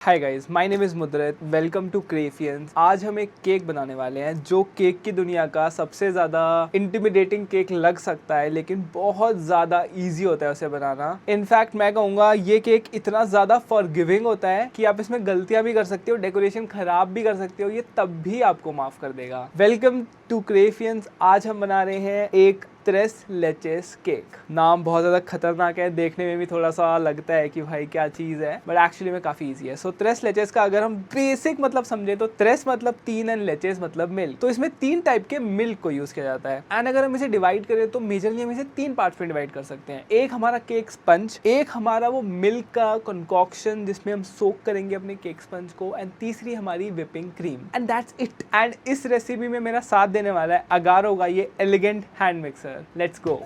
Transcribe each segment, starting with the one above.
Hi guys, my name is मुदरत। Welcome to क्रेफियंस। आज हम एक केक बनाने वाले हैं जो केक की दुनिया का सबसे ज़्यादा इंटिमिडेटिंग केक लग सकता है, लेकिन बहुत ज़्यादा इजी होता है उसे बनाना। इनफैक्ट मैं कहूँगा ये केक इतना ज़्यादा फॉरगिविंग होता है कि आप इसमें गलतियाँ भी कर सकते हो, डेकोरेशन खराब भी कर सकते हो, ये तब भी आपको माफ़ कर देगा। वेलकम टू क्रेफियंस। आज हम बना रहे हैं एक त्रेस लेचेस केक। नाम बहुत ज़्यादा खतरनाक है, देखने में भी थोड़ा सा लगता है कि भाई क्या चीज़ है, बट एक्चुअली में काफ़ी इजी है। सो त्रेस लेचेस का अगर हम बेसिक मतलब समझे तो त्रेस मतलब 3 एंड लेचेस मतलब मिल्क। तो इसमें 3 टाइप के मिल्क को यूज़ किया जाता है। एंड अगर हम इसे डिवाइड करें तो मेजरली हम इसे 3 पार्ट्स में डिवाइड कर सकते हैं। एक हमारा केक स्पंज, एक हमारा वो मिल्क का कंकॉक्शन जिसमें हम सोक करेंगे अपने केक स्पंज को, एंड तीसरी हमारी whipping cream. And that's it. And इस रेसिपी में मेरा साथ देने वाला है अगारो का ये elegant hand mixer. Let's go.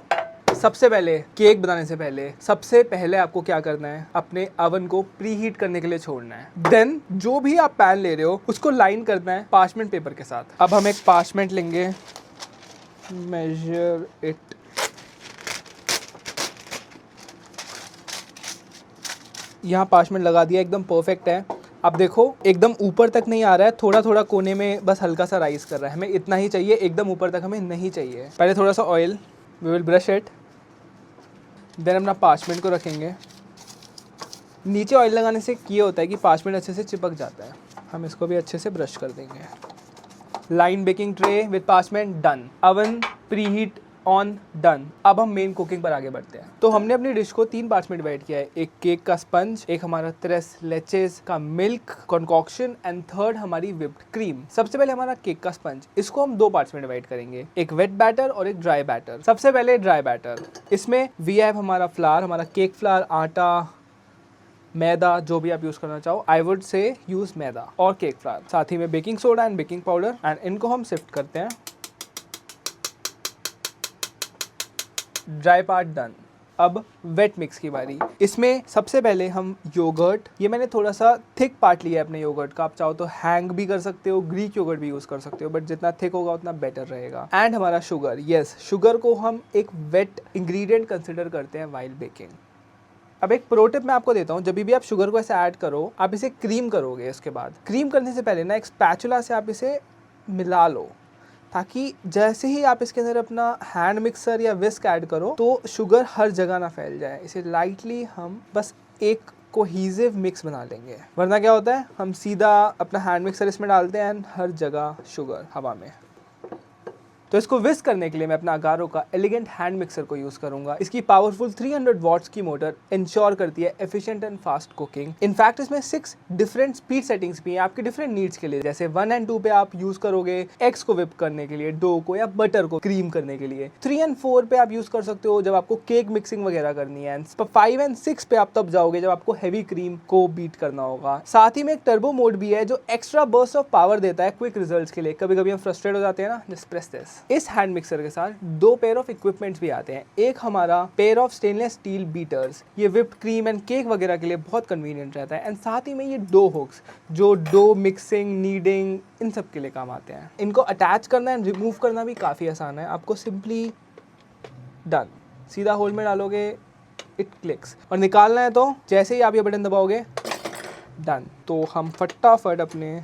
सबसे पहले केक बनाने से पहले सबसे पहले आपको क्या करना है, अपने अवन को प्री हीट करने के लिए छोड़ना है। देन जो भी आप पैन ले रहे हो उसको लाइन करना है पार्चमेंट पेपर के साथ। अब हम एक पार्चमेंट लेंगे, मेजर इट, यहाँ पार्चमेंट लगा दिया, एकदम परफेक्ट है। अब देखो एकदम ऊपर तक नहीं आ रहा है, थोड़ा थोड़ा कोने में बस हल्का सा राइज कर रहा है, हमें इतना ही चाहिए, एकदम ऊपर तक हमें नहीं चाहिए। पहले थोड़ा सा oil, we will brush it, then अपना पार्चमेंट को रखेंगे। नीचे ऑयल लगाने से ये होता है कि पार्चमेंट अच्छे से चिपक जाता है। हम इसको भी अच्छे से ब्रश कर देंगे। Line baking tray with parchment done. Oven preheat on done. अब हम मेन कुकिंग पर आगे बढ़ते हैं। तो हमने अपनी डिश को 3 पार्ट्स में डिवाइड किया है। एक केक का स्पंज, एक हमारा त्रेस लेचेस का मिल्क कंकॉक्शन, एंड थर्ड हमारी विप्ड क्रीम। सबसे पहले हमारा केक का स्पंज, इसको हम 2 पार्ट्स में डिवाइड करेंगे, एक वेट बैटर और एक ड्राई बैटर। सबसे पहले ड्राई बैटर, इसमें वी हैव हमारा फ्लावर, हमारा केक फ्लावर, आटा, मैदा, जो भी आप यूज करना चाहो। आई वुड से यूज मैदा और केक फ्लावर, साथ ही में baking soda and baking powder, and इनको हम सिफ्ट करते हैं। Dry part done. अब वेट मिक्स की बारी। इसमें सबसे पहले हम योगर्ट, ये मैंने थोड़ा सा थिक पार्ट लिया है अपने योगर्ट का, आप चाहो तो हैंग भी कर सकते हो, ग्रीक योगर्ट भी यूज कर सकते हो, बट जितना थिक होगा उतना बेटर रहेगा। एंड हमारा शुगर, यस, शुगर को हम एक वेट इंग्रेडिएंट कंसिडर करते हैं व्हाइल बेकिंग। अब एक प्रो टिप मैं आपको देता हूँ, जब भी आप शुगर को ऐसे ऐड करो, आप इसे क्रीम करोगे, उसके बाद क्रीम करने से पहले ना एक स्पैचुला से आप इसे मिला लो, ताकि जैसे ही आप इसके अंदर अपना हैंड मिक्सर या विस्क ऐड करो तो शुगर हर जगह ना फैल जाए। इसे लाइटली हम बस एक कोहीसिव मिक्स बना लेंगे, वरना क्या होता है, हम सीधा अपना हैंड मिक्सर इसमें डालते हैं एंड हर जगह शुगर हवा में। तो इसको विस्क करने के लिए मैं अपना अगारो का एलिगेंट हैंड मिक्सर को यूज करूंगा। इसकी पावरफुल 300 वॉट्स की मोटर इंश्योर करती है efficient and fast cooking. In fact इसमें 6 डिफरेंट स्पीड सेटिंग्स भी हैं आपके डिफरेंट नीड्स के लिए। जैसे 1 एंड 2 पे आप यूज करोगे एग्स को विप करने के लिए, डो को या बटर को क्रीम करने के लिए। 3 एंड 4 पे आप यूज कर सकते हो जब आपको केक मिक्सिंग वगैरह करनी है। 5 एंड 6 पे आप तब जाओगे जब आपको हैवी क्रीम को बीट करना होगा। साथ ही में एक टर्बो मोड भी है जो एक्स्ट्रा बर्स्ट ऑफ पावर देता है क्विक रिजल्ट्स के लिए। कभी कभी हम फ्रस्ट्रेट हो जाते हैं ना, जस्ट प्रेस दिस। इस हैंड मिक्सर के साथ 2 पेयर ऑफ इक्विपमेंट्स भी आते हैं। एक हमारा pair of stainless steel beaters, ये विप्ड क्रीम एंड केक वगैरह के लिए बहुत कन्वीनियंट रहता है। एंड साथ ही में ये डो हुक्स, जो डो मिक्सिंग, नीडिंग, इन सब के लिए काम आते हैं। इनको अटैच करना एंड रिमूव करना भी काफ़ी आसान है। आपको सिंपली डन, सीधा होल में डालोगे, इट क्लिक्स, और निकालना है तो जैसे ही आप ये बटन दबाओगे, डन। तो हम फटाफट अपने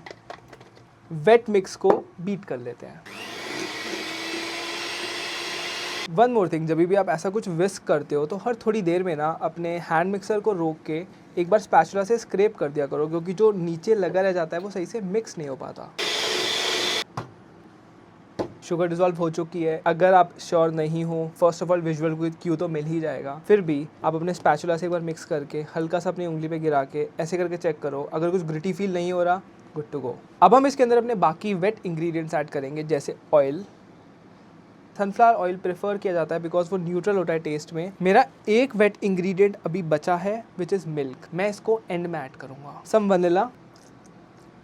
वेट मिक्स को बीट कर लेते हैं। वन मोर थिंग, जब भी आप ऐसा कुछ विस्क करते हो तो हर थोड़ी देर में ना अपने हैंड मिक्सर को रोक के एक बार स्पैचुला से स्क्रैप कर दिया करो, क्योंकि जो नीचे लगा रह जाता है वो सही से मिक्स नहीं हो पाता। शुगर डिजॉल्व हो चुकी है। अगर आप श्योर नहीं हो, first of all visual Q तो मिल ही जाएगा, फिर भी आप अपने स्पैचुला से एक बार मिक्स करके हल्का सा अपनी उंगली पे गिरा के ऐसे करके चेक करो। अगर कुछ ग्रिटी फील नहीं हो रहा, गुड टू गो। अब हम इसके अंदर अपने बाकी वेट इंग्रेडिएंट्स ऐड करेंगे, जैसे ऑयल। सनफ्लावर ऑयल प्रेफर किया जाता है बिकॉज वो न्यूट्रल होता है टेस्ट में। मेरा एक वेट इंग्रेडिएंट अभी बचा है विच इज मिल्क, मैं इसको एंड में ऐड करूंगा। Some vanilla.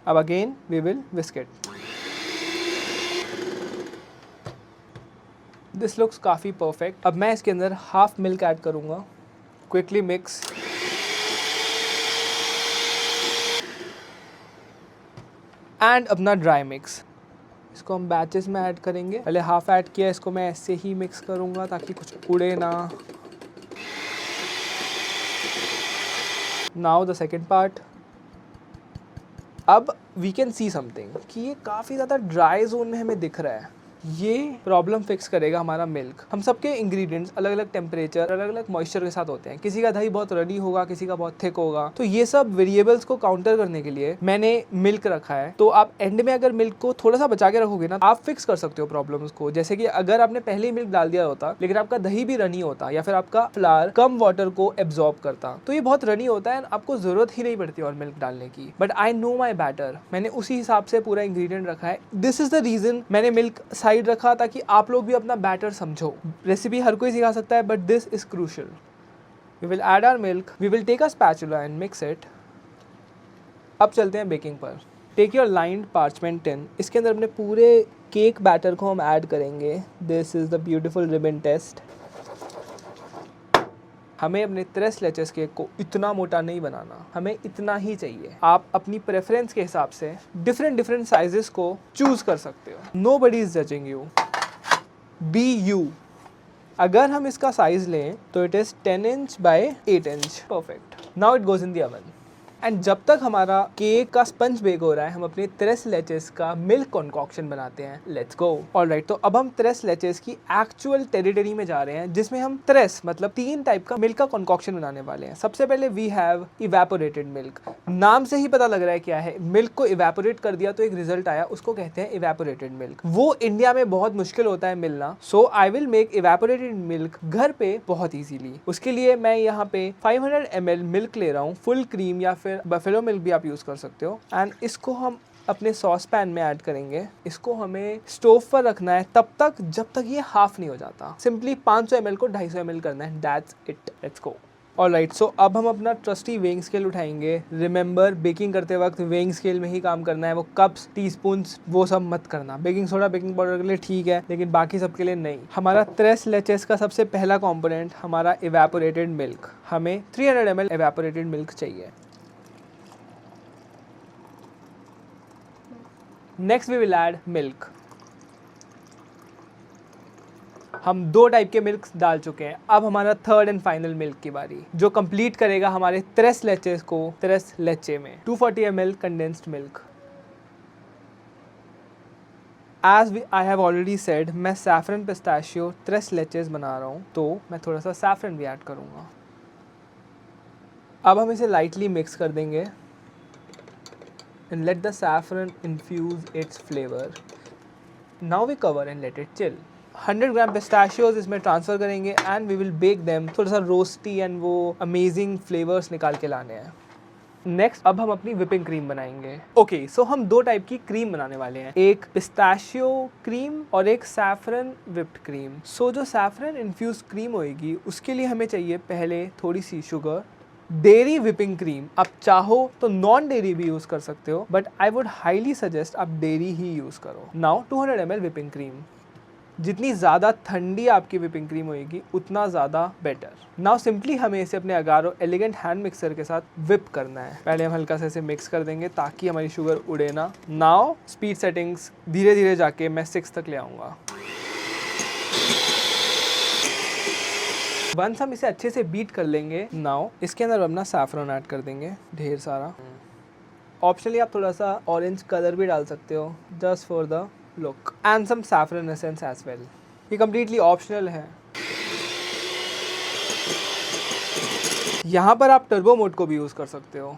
अब again we will whisk it. This looks काफ़ी परफेक्ट। अब मैं इसके अंदर हाफ मिल्क ऐड करूंगा, क्विकली मिक्स, एंड अपना ड्राई मिक्स, इसको हम बैचेस में ऐड करेंगे। पहले हाफ ऐड किया, इसको मैं ऐसे ही मिक्स करूंगा ताकि कुछ उड़े ना। नाउ द सेकेंड पार्ट, अब वी कैन सी समथिंग कि ये काफ़ी ज़्यादा ड्राई जोन में हमें दिख रहा है। ये प्रॉब्लम फिक्स करेगा हमारा मिल्क। हम सबके इंग्रेडिएंट्स अलग अलग टेम्परेचर, अलग अलग मॉइस्चर के साथ होते हैं। किसी का दही बहुत रनी होगा, किसी का बहुत थिक होगा। तो ये सब वेरिएबल्स को काउंटर करने के लिए मैंने मिल्क रखा है। तो आप एंड में अगर मिल्क को थोड़ा सा बचा के रखोगे ना, आप फिक्स कर सकते हो प्रॉब्लम्स को। जैसे कि अगर आपने पहले ही मिल्क डाल दिया होता लेकिन आपका दही भी रनी होता या फिर आपका फ्लावर कम वाटर को एब्जॉर्ब करता, तो ये बहुत रनी होता है, आपको जरूरत ही नहीं पड़ती और मिल्क डालने की। But I know my batter, मैंने उसी हिसाब से पूरा इंग्रेडिएंट रखा है। दिस इज द रीजन मैंने मिल्क साइड रखा, ताकि आप लोग भी अपना बैटर समझो। रेसिपी हर कोई सिखा सकता है, but this is crucial. We will add our milk, we will take a spatula and mix it. अब चलते हैं बेकिंग पर। Take your lined parchment tin, इसके अंदर अपने पूरे केक बैटर को हम ऐड करेंगे। This is the beautiful ribbon test. हमें अपने 3 लेचेस केक को इतना मोटा नहीं बनाना, हमें इतना ही चाहिए। आप अपनी प्रेफरेंस के हिसाब से डिफरेंट साइजेस को चूज कर सकते हो। Nobody is judging you, be you. अगर हम इसका साइज लें तो it is 10 inch by 8 inch. Perfect. Now it goes in the oven. And जब तक हमारा केक का स्पंज बेक हो रहा है, हम अपने 3 लेचेस का मिल्क कॉन्कॉक्शन बनाते हैं। Let's go. ऑलराइट, तो अब हम 3 लेचेस की एक्चुअल टेरिटरी में जा रहे हैं, जिसमें हम 3 मतलब 3 टाइप का मिल्क का कॉन्कॉक्शन बनाने वाले हैं। सबसे पहले वी हैव इवेपोरेटेड मिल्क। नाम से ही पता लग रहा है क्या है। मिल्क को इवेपोरेट कर दिया तो एक रिजल्ट आया, उसको कहते हैं इवेपोरेटेड मिल्क। वो इंडिया में बहुत मुश्किल होता है मिलना। So I will make evaporated milk घर पे बहुत इजीली। उसके लिए मैं यहाँ पे 500 ml मिल्क ले रहा हूँ, फुल क्रीम या फिर बफेलो मिल्क भी आप यूज कर सकते हो। एंड इसको हम अपने सॉस पैन में ऐड करेंगे। इसको हमें स्टोव पर रखना है तब तक जब तक ये हाफ नहीं हो जाता। सिंपली 500 ml को 250 ml करना है। That's it. Let's go. Alright, so अब हम अपना ट्रस्टी वेइंग स्केल उठाएंगे। रिमेंबर, बेकिंग करते वक्त वेइंग स्केल में ही काम करना है। वो कप्स, टीस्पून्स, वो सब मत करना। बेकिंग सोडा, बेकिंग पाउडर के लिए ठीक है, लेकिन बाकी सब के लिए नहीं। हमारा 3 लेचेस का सबसे पहला कंपोनेंट हमारा इवेपोरेटेड मिल्क। हमें 300 ml इवेपोरेटेड मिल्क चाहिए। Next we will add milk. हम 2 टाइप के मिल्क डाल चुके हैं। अब हमारा 3rd एंड फाइनल मिल्क की बारी, जो कंप्लीट करेगा हमारे 3 लेचेस को 3 लेचे में। 240 ml condensed milk. As I have already said, मैं सैफरन पिस्ताशियो 3 लेचेस बना रहा हूँ, तो मैं थोड़ा सा सैफरन भी ऐड करूँगा। अब हम इसे लाइटली मिक्स कर देंगे and let the saffron infuse its flavor. Now we cover and let it chill. 100 gram pistachios इसमें ट्रांसफ़र करेंगे and we will bake them. थोड़ा सा रोस्टी एंड वो अमेजिंग फ्लेवर्स निकाल के लाने हैं। नेक्स्ट अब हम अपनी विपिंग क्रीम बनाएंगे। ओके, सो हम 2 टाइप की क्रीम बनाने वाले हैं, एक पिस्ताशियो क्रीम और एक सैफरन विप्ड क्रीम। सो जो सैफरन इन्फ्यूज क्रीम होएगी उसके लिए हमें चाहिए पहले थोड़ी सी शुगर, डेयरी विपिंग क्रीम। आप चाहो तो नॉन डेयरी भी यूज कर सकते हो, but I would highly suggest आप डेयरी ही यूज करो। Now 200 ml whipping cream. जितनी ज़्यादा ठंडी आपकी विपिंग क्रीम होगी उतना ज़्यादा बेटर। नाउ सिंपली हमें इसे अपने अगारो एलिगेंट हैंड मिक्सर के साथ विप करना है। पहले हम हल्का सा इसे मिक्स कर देंगे ताकि हमारी शुगर उड़े ना। नाउ स्पीड सेटिंग्स धीरे धीरे जाके मैं 6 तक ले आऊँगा। वंस हम इसे अच्छे से बीट कर लेंगे, नाउ इसके अंदर अपना सैफरन ऐड कर देंगे ढेर सारा। ऑप्शनली आप थोड़ा सा ऑरेंज कलर भी डाल सकते हो, just for the look, and some saffron essence as well. ये कम्प्लीटली ऑप्शनल है। यहाँ पर आप टर्बो मोड को भी यूज कर सकते हो।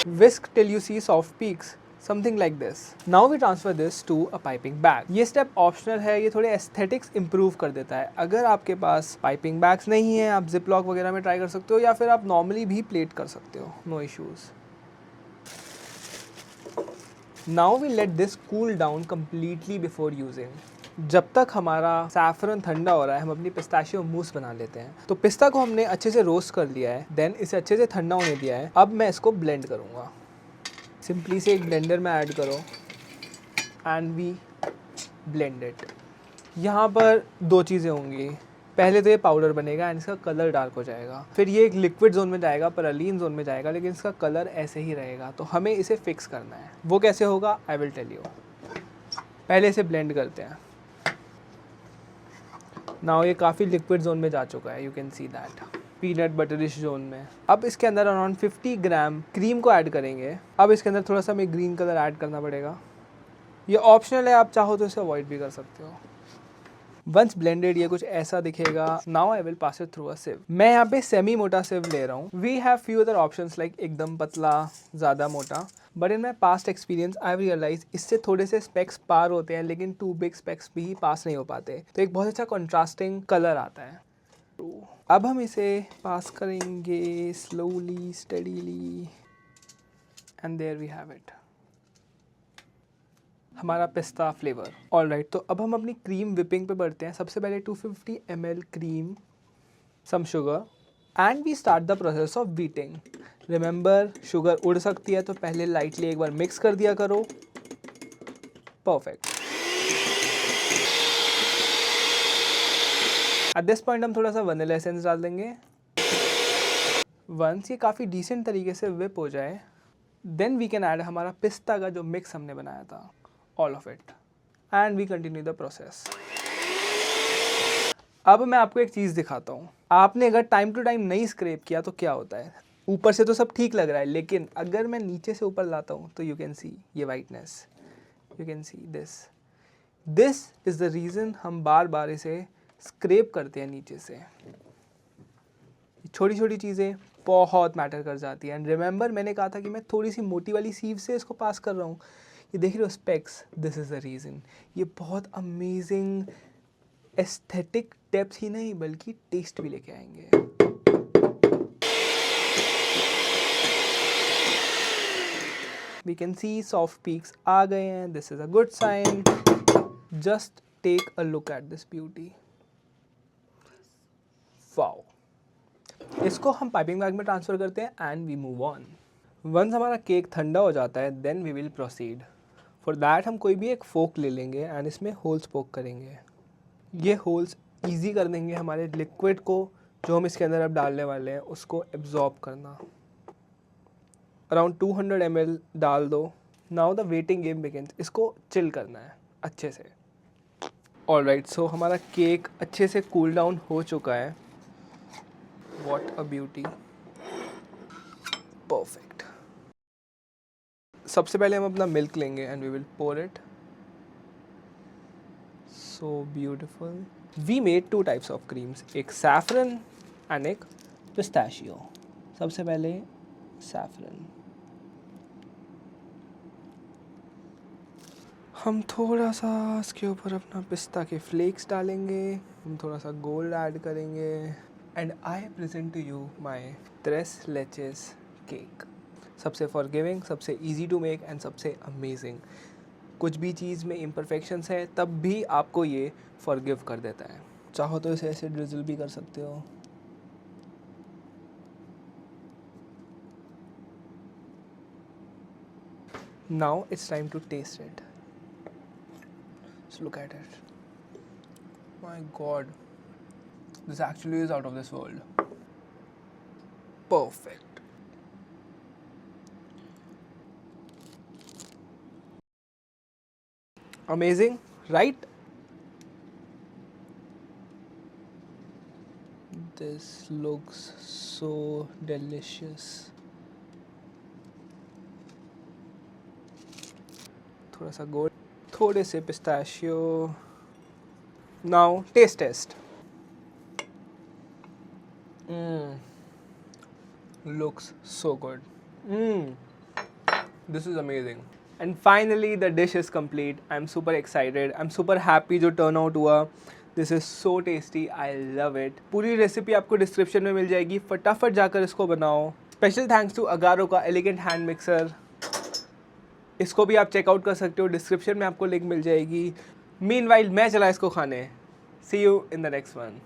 Whisk till you see soft peaks, something like this. Now we transfer this to a piping bag. ये स्टेप ऑप्शनल है, ये थोड़े एस्थेटिक्स इम्प्रूव कर देता है। अगर आपके पास पाइपिंग बैग्स नहीं है, आप जिप लॉक वगैरह में ट्राई कर सकते हो, या फिर आप नॉर्मली भी प्लेट कर सकते हो, no issues. Now we let this cool down completely before using. जब तक हमारा सैफरन ठंडा हो रहा है, हम अपनी पिस्ताशियो मूस बना लेते हैं। तो पिस्ता को हमने अच्छे से रोस्ट कर लिया है, देन इसे अच्छे से ठंडा होने दिया है। अब मैं इसको ब्लेंड करूँगा। सिंपली से एक ब्लेंडर में ऐड करो एंड वी ब्लेंड इट। यहाँ पर 2 चीज़ें होंगी। पहले तो ये पाउडर बनेगा एंड इसका कलर डार्क हो जाएगा, फिर ये एक लिक्विड जोन में जाएगा, परलीन जोन में जाएगा, लेकिन इसका कलर ऐसे ही रहेगा। तो हमें इसे फिक्स करना है। वो कैसे होगा, आई विल टेल यू। पहले इसे ब्लेंड करते हैं। नाउ ये काफ़ी लिक्विड जोन में जा चुका है, you can see that. Peanut butterish zone में। अब इसके अंदर अराउंड 50 ग्राम क्रीम को ऐड करेंगे। अब इसके अंदर थोड़ा सा हमें ग्रीन कलर ऐड करना पड़ेगा। ये ऑप्शनल है, आप चाहो तो इसे अवॉइड भी कर सकते हो। वंस ब्लेंडेड ये कुछ ऐसा दिखेगा। Now I will pass it through a sieve. मैं यहाँ पे सेमी मोटा सिव ले रहा हूँ। We have few other options like एकदम पतला, ज़्यादा मोटा, but in my past experience I realise इससे थोड़े से स्पेक्स पार होते हैं, लेकिन टू बिग स्पेक्स भी पास नहीं हो पाते, तो एक बहुत अच्छा कंट्रास्टिंग कलर आता है। अब हम इसे पास करेंगे slowly steadily and there we have it, हमारा पिस्ता फ्लेवर। ऑलराइट, तो अब हम अपनी क्रीम विपिंग पे बढ़ते हैं। सबसे पहले 250 ml cream, some sugar and we start the process of beating. Remember, sugar उड़ सकती है, तो पहले लाइटली एक बार मिक्स कर दिया करो। परफेक्ट। एट दिस पॉइंट हम थोड़ा सा वनीला एसेंस डाल देंगे। वंस ये काफ़ी डिसेंट तरीके से विप हो जाए, देन वी कैन ऐड हमारा पिस्ता का जो मिक्स हमने बनाया था, all of it, and we continue the process. अब मैं आपको एक चीज़ दिखाता हूँ। आपने अगर टाइम टू टाइम नहीं स्क्रैप किया तो क्या होता है, ऊपर से तो सब ठीक लग रहा है, लेकिन अगर मैं नीचे से ऊपर लाता हूँ तो यू कैन सी ये whiteness, you can see this is the reason हम बार बार इसे स्क्रैप करते हैं नीचे से। छोटी छोटी चीज़ें बहुत मैटर कर जाती हैं। एंड रिमेंबर, मैंने कहा था कि मैं थोड़ी सी मोटी वाली सीव से इसको पास कर रहा हूँ। ये देख रहे हो specs, this is the reason. ये बहुत अमेजिंग एस्थेटिक डेप्थ ही नहीं बल्कि टेस्ट भी लेके आएंगे। We can see soft peaks आ गए हैं, this is a good sign. Just take a look at this beauty. Wow. इसको हम पाइपिंग बैग में ट्रांसफर करते हैं and we move on. Once हमारा केक ठंडा हो जाता है, then we will proceed. For that हम कोई भी एक फोक ले लेंगे एंड इसमें होल्स पोक करेंगे। ये होल्स ईजी कर देंगे हमारे लिक्विड को, जो हम इसके अंदर अब डालने वाले हैं, उसको एब्जॉर्ब करना। अराउंड 200 ml डाल दो। Now the waiting game begins. इसको चिल करना है अच्छे से। ऑलराइट, सो हमारा केक अच्छे से कूल डाउन हो चुका है। What a beauty, perfect. सबसे पहले हम अपना मिल्क लेंगे and we will pour it. So beautiful. We made 2 types of creams, एक सैफरन एंड एक पिस्ताशियो। सबसे पहले सैफरन। हम थोड़ा सा इसके ऊपर अपना पिस्ता के फ्लेक्स डालेंगे, हम थोड़ा सा गोल्ड ऐड करेंगे and I present to you my 3 leches cake. सबसे फॉरगिविंग, सबसे इजी टू मेक एंड सबसे अमेजिंग। कुछ भी चीज़ में इम्परफेक्शंस है तब भी आपको ये फॉरगिव कर देता है। चाहो तो इसे ऐसे ड्रिजल भी कर सकते हो। Now it's time to taste it. Look at it. My God, this actually is out of this world. Perfect. Amazing, right? This looks so delicious. थोड़ा सा गोल्ड, थोड़े से pistachio. Now taste taste. Looks so good. This is amazing. And finally the dish is complete. I'm super excited. I'm super happy जो turn out हुआ. This is so tasty. I love it. पूरी recipe आपको description में मिल जाएगी, फटाफट जाकर इसको बनाओ। स्पेशल थैंक्स टू अगारो का एलिगेंट हैंड मिक्सर। इसको भी आप चेकआउट कर सकते हो, डिस्क्रिप्शन में आपको लिंक मिल जाएगी। मीनवाइल मैं चला इसको खाने। See you in the next one.